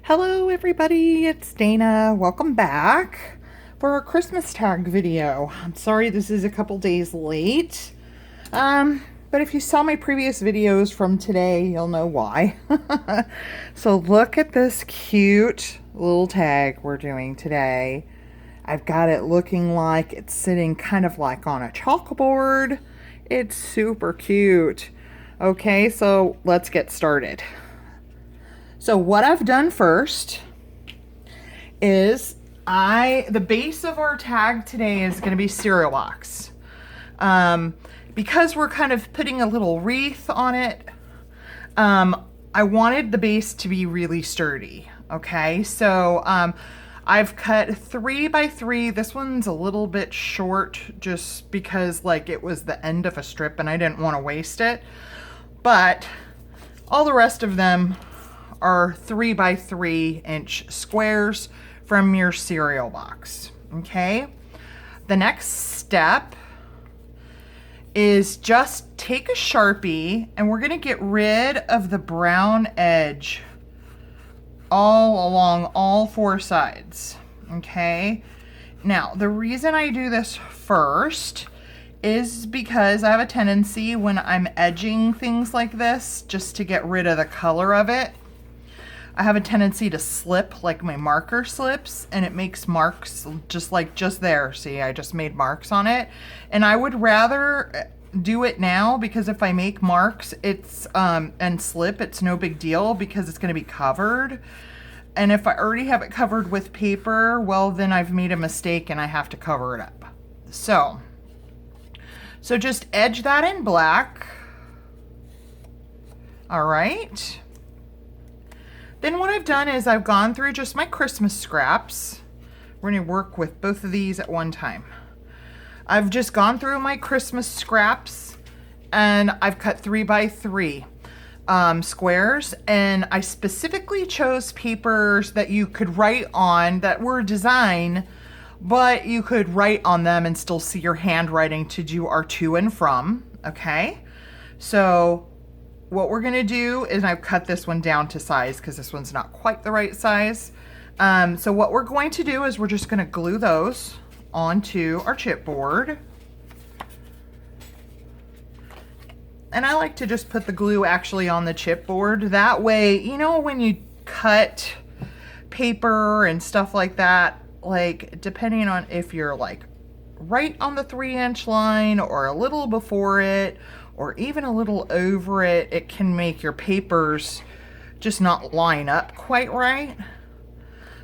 Hello everybody, it's Dana. Welcome back for our Christmas tag video. I'm sorry this is a couple days late. But if you saw my previous videos from today, you'll know why. So look at this cute little tag we're doing today. I've got it looking like it's sitting kind of like on a chalkboard. It's super cute. Okay, so let's get started. So what I've done first is the base of our tag today is going to be cereal box. Because we're kind of putting a little wreath on it, I wanted the base to be really sturdy. Okay, so I've cut 3 by 3. This one's a little bit short just because like it was the end of a strip and I didn't want to waste it. But all the rest of them are 3 by 3 inch squares from your cereal box. Okay, the next step is just take a Sharpie and we're going to get rid of the brown edge all along all 4 sides. Okay, now the reason I do this first is because I have a tendency when I'm edging things like this just to get rid of the color of it. I have a tendency to slip like my marker slips and it makes marks just there. See, I just made marks on it. And I would rather do it now because if I make marks, it's and slip, it's no big deal because it's going to be covered. And if I already have it covered with paper, well, then I've made a mistake and I have to cover it up. So just edge that in black. All right. Then what I've done is I've gone through just my Christmas scraps. We're going to work with both of these at one time. I've just gone through my Christmas scraps and I've cut 3 by 3 squares, and I specifically chose papers that you could write on that were design, but you could write on them and still see your handwriting to do our to and from. Okay, so what we're going to do is I've cut this one down to size because this one's not quite the right size. So what we're going to do is we're just going to glue those onto our chipboard. And I like to just put the glue actually on the chipboard. That way, you know, when you cut paper and stuff like that, like depending on if you're like right on the 3-inch line or a little before it, or even a little over it, it can make your papers just not line up quite right.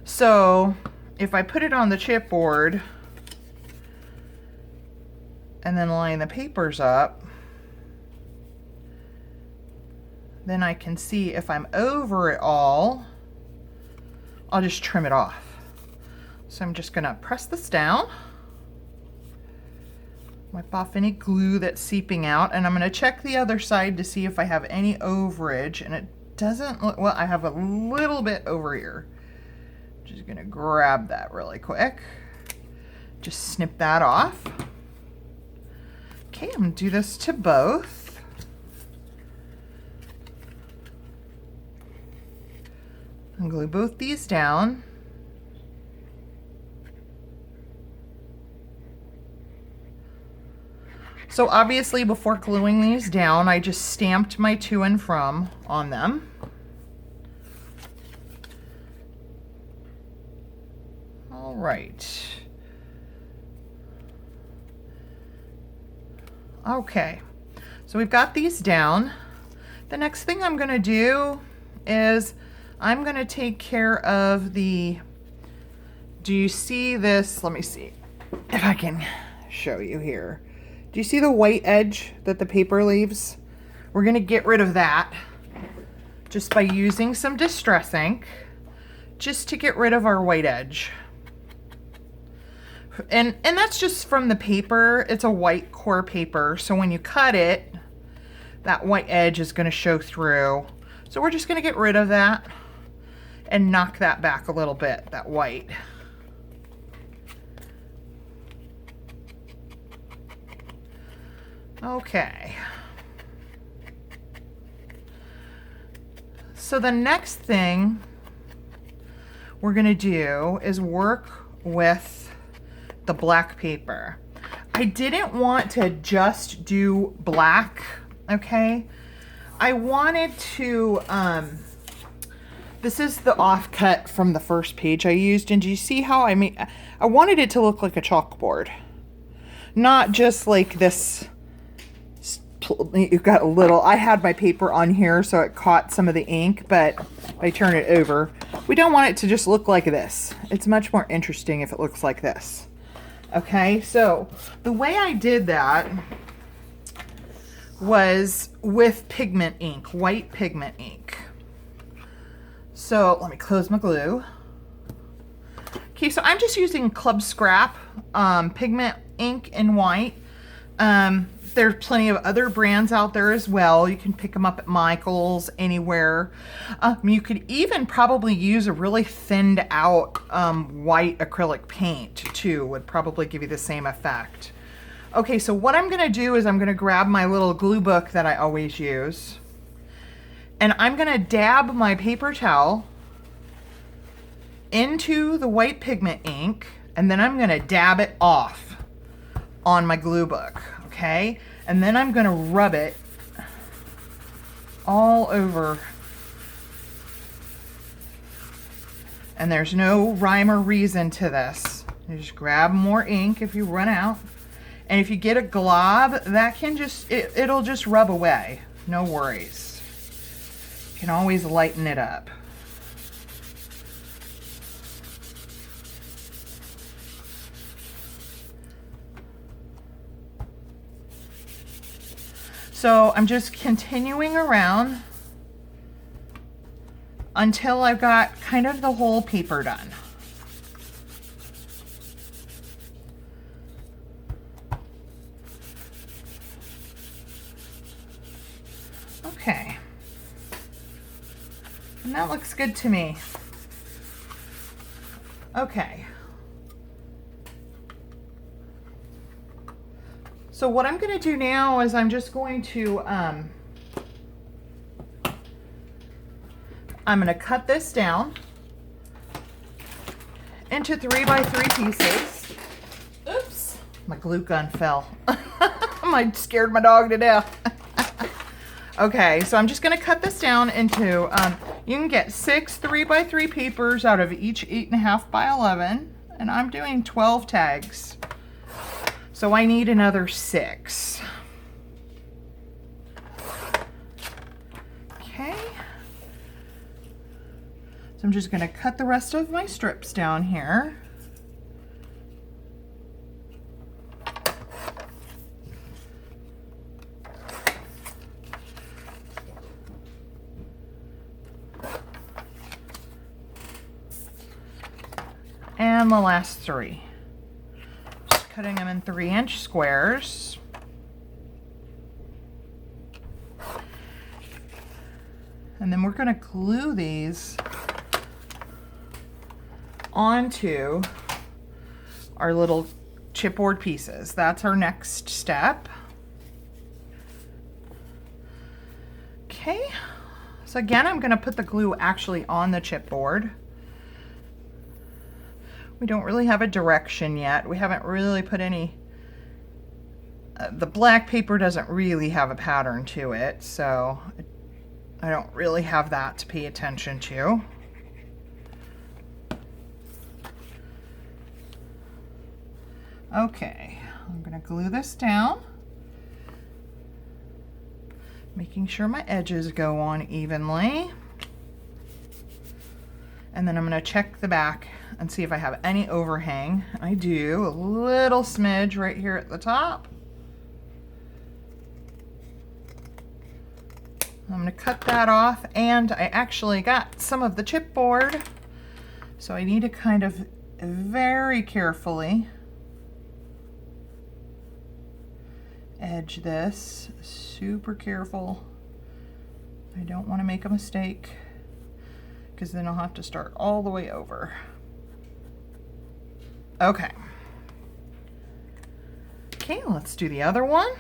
So if I put it on the chipboard and then line the papers up, then I can see if I'm over it all, I'll just trim it off. So I'm just gonna press this down, wipe off any glue that's seeping out, and I'm going to check the other side to see if I have any overage, and it doesn't look, well, I have a little bit over here. Just going to grab that really quick. Just snip that off. Okay, I'm going to do this to both. And glue both these down. So obviously before gluing these down, I just stamped my to and from on them. All right. Okay, so we've got these down. The next thing I'm gonna do is I'm gonna take care of do you see this? Let me see if I can show you here. Do you see the white edge that the paper leaves? We're going to get rid of that just by using some Distress ink, just to get rid of our white edge. And that's just from the paper. It's a white core paper, so when you cut it, that white edge is going to show through. So we're just going to get rid of that and knock that back a little bit, that white. Okay. So the next thing we're gonna do is work with the black paper. I didn't want to just do black, okay? I wanted to, this is the offcut from the first page I used, and do you see how I wanted it to look like a chalkboard. Not just like this, you've got a little, I had my paper on here so it caught some of the ink, but if I turn it over, we don't want it to just look like this. It's much more interesting if it looks like this. Okay, so the way I did that was with pigment ink, white pigment ink. So let me close my glue. Okay, so I'm just using Club Scrap pigment ink in white. There's plenty of other brands out there as well. You can pick them up at Michael's, anywhere. You could even probably use a really thinned out white acrylic paint too, would probably give you the same effect. Okay, so what I'm gonna do is I'm gonna grab my little glue book that I always use, and I'm gonna dab my paper towel into the white pigment ink, and then I'm gonna dab it off on my glue book. Okay, and then I'm gonna rub it all over. And there's no rhyme or reason to this. You just grab more ink if you run out. And if you get a glob, that can just, it'll just rub away. No worries. You can always lighten it up. So I'm just continuing around until I've got kind of the whole paper done. Okay. And that looks good to me. Okay. So what I'm going to do now is I'm just going to, I'm going to cut this down into 3x3 pieces. Oops, my glue gun fell. I scared my dog to death. Okay, so I'm just going to cut this down into, you can get 6 3x3 papers out of each 8.5 by 11, and I'm doing 12 tags. So I need another 6. Okay. So I'm just going to cut the rest of my strips down here. And the last 3. Cutting them in 3-inch squares. And then we're going to glue these onto our little chipboard pieces. That's our next step. Okay, so again, I'm going to put the glue actually on the chipboard. We don't really have a direction yet. We haven't really put any, the black paper doesn't really have a pattern to it, so I don't really have that to pay attention to. Okay, I'm gonna glue this down, making sure my edges go on evenly. And then I'm going to check the back and see if I have any overhang. I do, a little smidge right here at the top. I'm going to cut that off, and I actually got some of the chipboard, so I need to kind of very carefully edge this. Super careful. I don't want to make a mistake, because then I'll have to start all the way over. Okay. Okay, let's do the other one.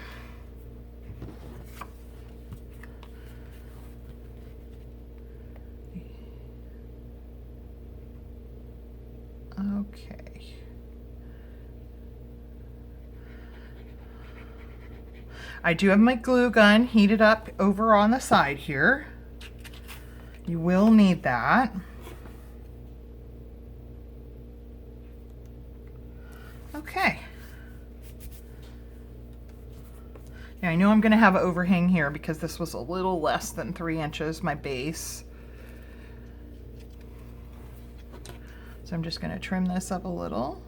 Okay. I do have my glue gun heated up over on the side here. You will need that. Okay. Now I know I'm going to have an overhang here because this was a little less than 3 inches, my base. So I'm just going to trim this up a little.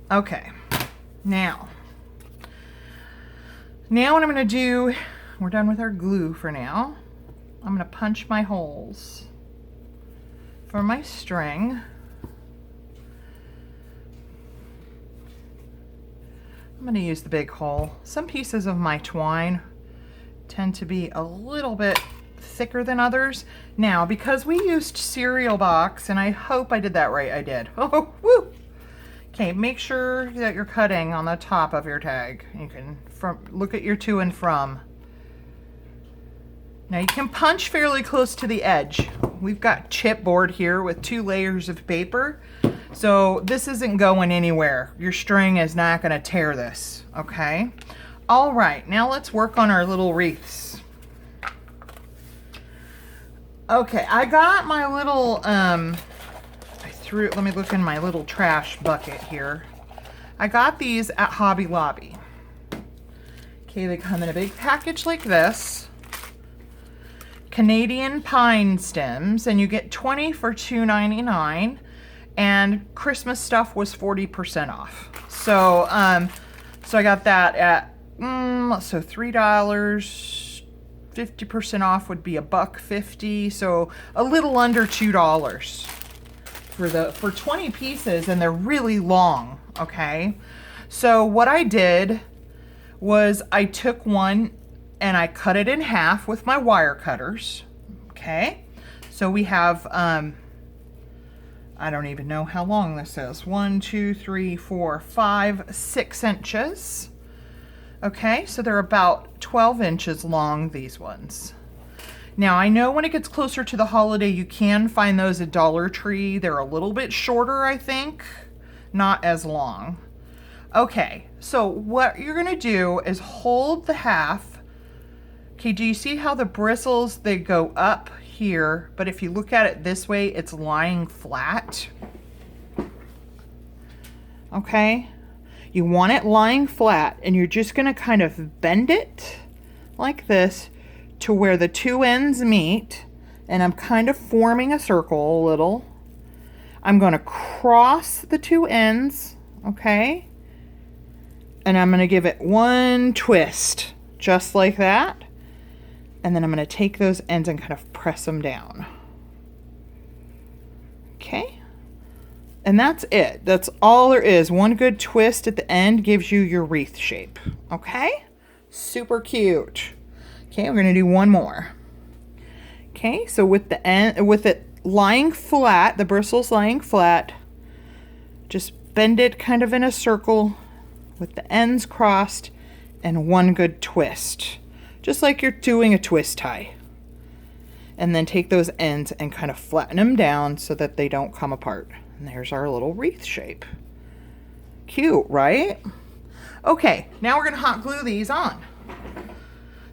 Okay, now what I'm going to do, we're done with our glue for now. I'm going to punch my holes for my string. I'm going to use the big hole. Some pieces of my twine tend to be a little bit thicker than others. Now, because we used cereal box, and I hope I did that right, I did. Oh, woo! Okay, make sure that you're cutting on the top of your tag. You can look at your to and from. Now you can punch fairly close to the edge. We've got chipboard here with 2 layers of paper. So this isn't going anywhere. Your string is not going to tear this, okay? All right, now let's work on our little wreaths. Okay, I got my little, let me look in my little trash bucket here. I got these at Hobby Lobby. Okay, they come in a big package like this. Canadian pine stems, and you get 20 for $2.99, and Christmas stuff was 40% off. So, so I got that at so $3. 50% off would be $1.50, so a little under $2 for 20 pieces, and they're really long. Okay, so what I did was I took one and I cut it in half with my wire cutters. Okay, so we have I don't even know how long this is. 1, 2, 3, 4, 5, 6 inches. Okay, so they're about 12 inches long, these ones. Now, I know when it gets closer to the holiday, you can find those at Dollar Tree. They're a little bit shorter, I think, not as long. Okay, so what you're gonna do is hold the half. Okay, do you see how the bristles, they go up here, but if you look at it this way, it's lying flat? Okay, you want it lying flat, and you're just gonna kind of bend it like this to where the 2 ends meet, and I'm kind of forming a circle a little. I'm gonna cross the 2 ends, okay? And I'm gonna give it one twist, just like that. And then I'm gonna take those ends and kind of press them down. Okay? And that's it. That's all there is. One good twist at the end gives you your wreath shape. Okay? Super cute. Okay, we're gonna do one more. Okay, so with the end, with it lying flat, the bristles lying flat, just bend it kind of in a circle with the ends crossed and one good twist. Just like you're doing a twist tie. And then take those ends and kind of flatten them down so that they don't come apart. And there's our little wreath shape. Cute, right? Okay, now we're gonna hot glue these on.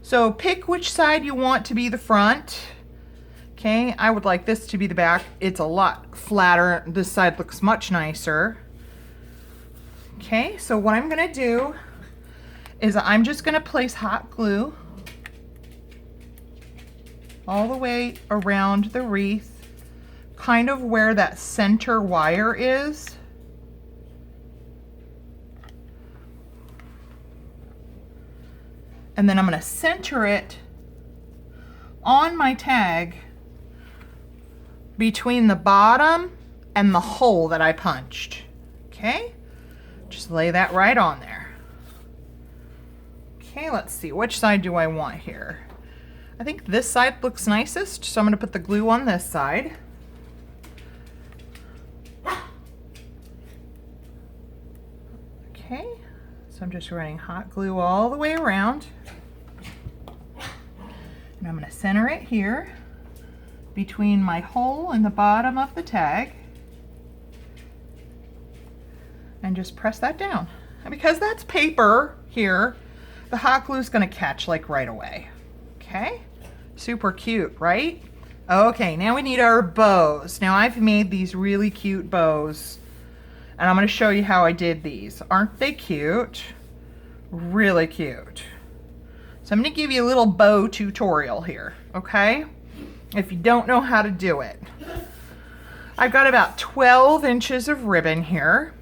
So pick which side you want to be the front. Okay, I would like this to be the back. It's a lot flatter. This side looks much nicer. Okay, so what I'm gonna do is I'm just gonna place hot glue all the way around the wreath, kind of where that center wire is. And then I'm gonna center it on my tag between the bottom and the hole that I punched. Okay, just lay that right on there. Okay, let's see, which side do I want here? I think this side looks nicest, so I'm gonna put the glue on this side. Okay, So I'm just running hot glue all the way around. And I'm going to center it here between my hole and the bottom of the tag. And just press that down. And because that's paper here, the hot glue is going to catch like right away. Okay, super cute, right? Okay, now we need our bows. Now I've made these really cute bows, and I'm going to show you how I did these. Aren't they cute? Really cute. So I'm going to give you a little bow tutorial here, okay? If you don't know how to do it. I've got about 12 inches of ribbon here,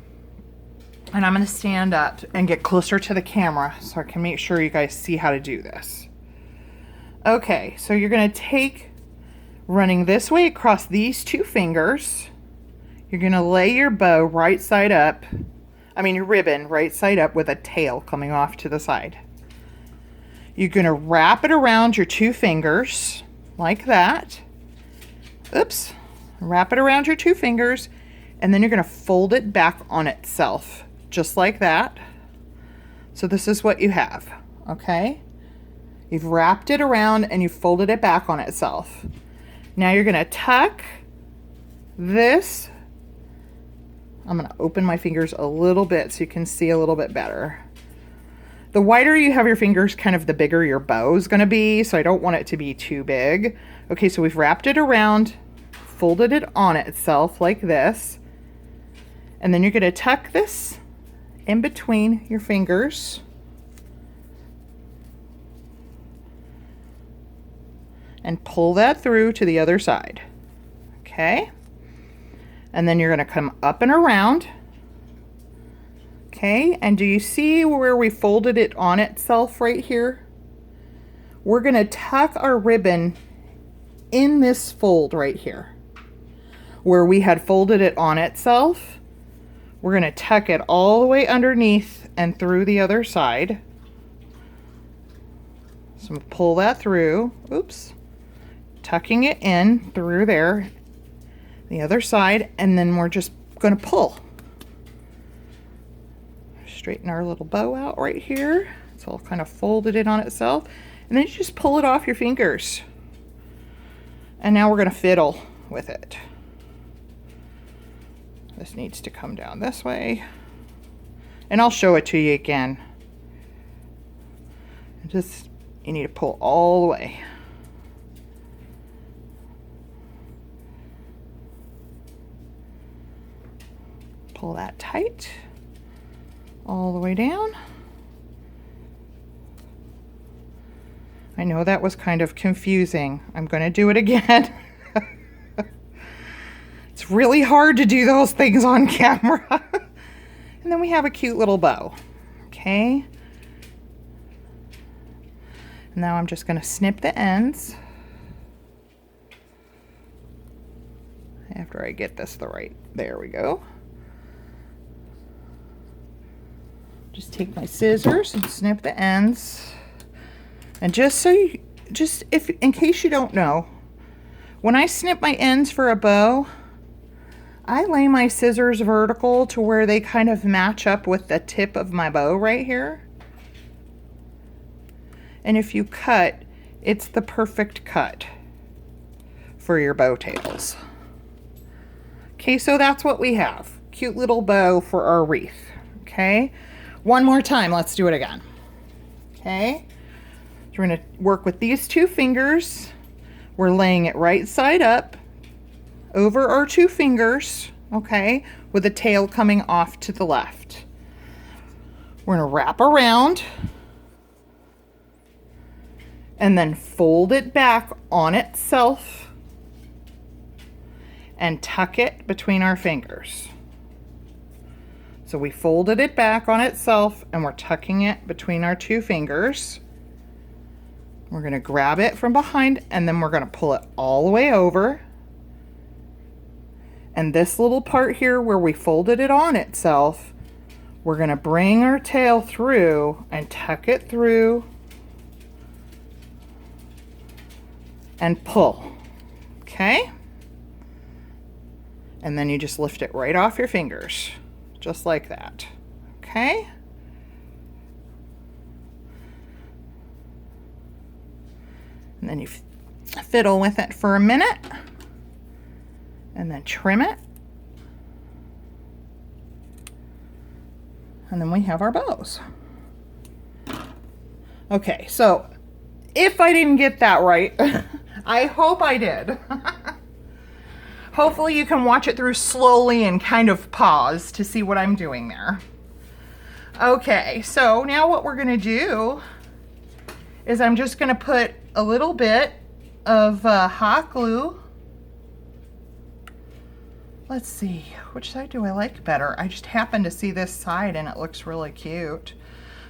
and I'm going to stand up and get closer to the camera so I can make sure you guys see how to do this. Okay, so you're going to take, running this way across these two fingers, you're going to lay your bow right side up, your ribbon right side up with a tail coming off to the side. You're going to wrap it around your two fingers like that. Oops. Wrap it around your two fingers, and then you're going to fold it back on itself, just like that. So this is what you have, okay? You've wrapped it around and you've folded it back on itself. Now you're going to tuck this. I'm going to open my fingers a little bit so you can see a little bit better. The wider you have your fingers, kind of the bigger your bow is going to be, so I don't want it to be too big. Okay, so we've wrapped it around, folded it on itself like this, and then you're going to tuck this in between your fingers. And pull that through to the other side. Okay? And then you're going to come up and around. Okay? And do you see where we folded it on itself right here? We're going to tuck our ribbon in this fold right here. Where we had folded it on itself, we're going to tuck it all the way underneath and through the other side. So I'm going to pull that through. Oops. Tucking it in through there, the other side, and then we're just going to pull. Straighten our little bow out right here. It's all kind of folded in on itself. And then you just pull it off your fingers. And now we're going to fiddle with it. This needs to come down this way. And I'll show it to you again. Just, you need to pull all the way. Pull that tight all the way down. I know that was kind of confusing. I'm going to do it again. It's really hard to do those things on camera. And then we have a cute little bow. Okay. Now I'm just going to snip the ends. After I get this there we go. Just take my scissors and snip the ends. And in case you don't know, when I snip my ends for a bow, I lay my scissors vertical to where they kind of match up with the tip of my bow right here. And if you cut, it's the perfect cut for your bow tails. Okay, so that's what we have. Cute little bow for our wreath. Okay. One more time, let's do it again. Okay, so we're going to work with these two fingers. We're laying it right side up over our two fingers, okay, with the tail coming off to the left. We're going to wrap around and then fold it back on itself and tuck it between our fingers. So we folded it back on itself and we're tucking it between our two fingers. We're going to grab it from behind and then we're going to pull it all the way over. And this little part here where we folded it on itself, we're going to bring our tail through and tuck it through and pull. Okay? And then you just lift it right off your fingers. Just like that. Okay? And then you fiddle with it for a minute and then trim it. And then we have our bows. Okay, so if I didn't get that right, I hope I did. Hopefully you can watch it through slowly and kind of pause to see what I'm doing there. Okay, so now what we're gonna do is I'm just gonna put a little bit of hot glue. Let's see, which side do I like better? I just happened to see this side and it looks really cute.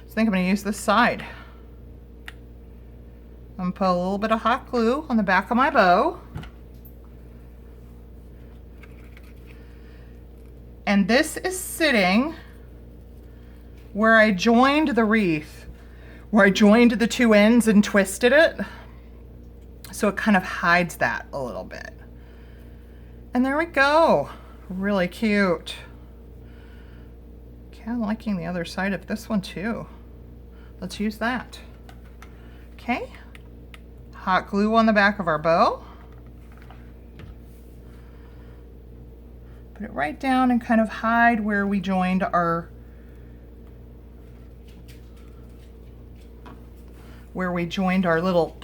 So I think I'm gonna use this side. I'm gonna put a little bit of hot glue on the back of my bow. And this is sitting where I joined the wreath, where I joined the two ends and twisted it. So it kind of hides that a little bit. And there we go. Really cute. Okay, I'm liking the other side of this one too. Let's use that. Okay. Hot glue on the back of our bow. Put it right down and kind of hide where we joined our little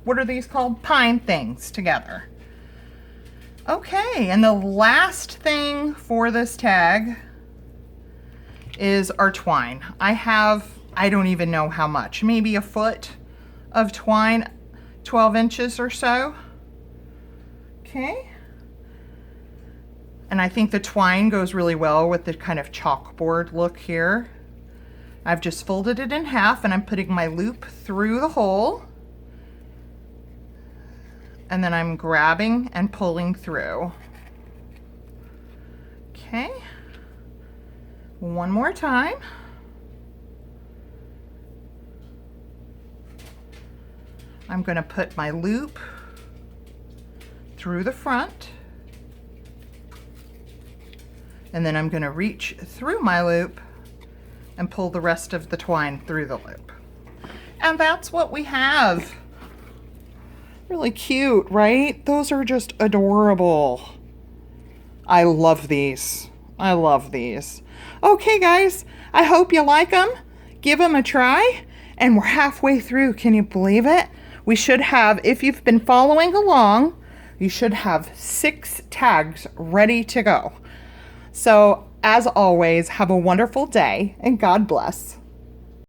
what are these called? Pine things together. Okay, and the last thing for this tag is our twine. I don't even know how much, maybe a foot of twine, 12 inches or so. Okay. And I think the twine goes really well with the kind of chalkboard look here. I've just folded it in half and I'm putting my loop through the hole. And then I'm grabbing and pulling through. Okay. One more time. I'm going to put my loop through the front. And then I'm going to reach through my loop and pull the rest of the twine through the loop. And that's what we have. Really cute, right? Those are just adorable. I love these. I love these. Okay, guys, I hope you like them. Give them a try. And we're halfway through. Can you believe it? We should have, if you've been following along, you should have 6 tags ready to go. So, as always, have a wonderful day and God bless.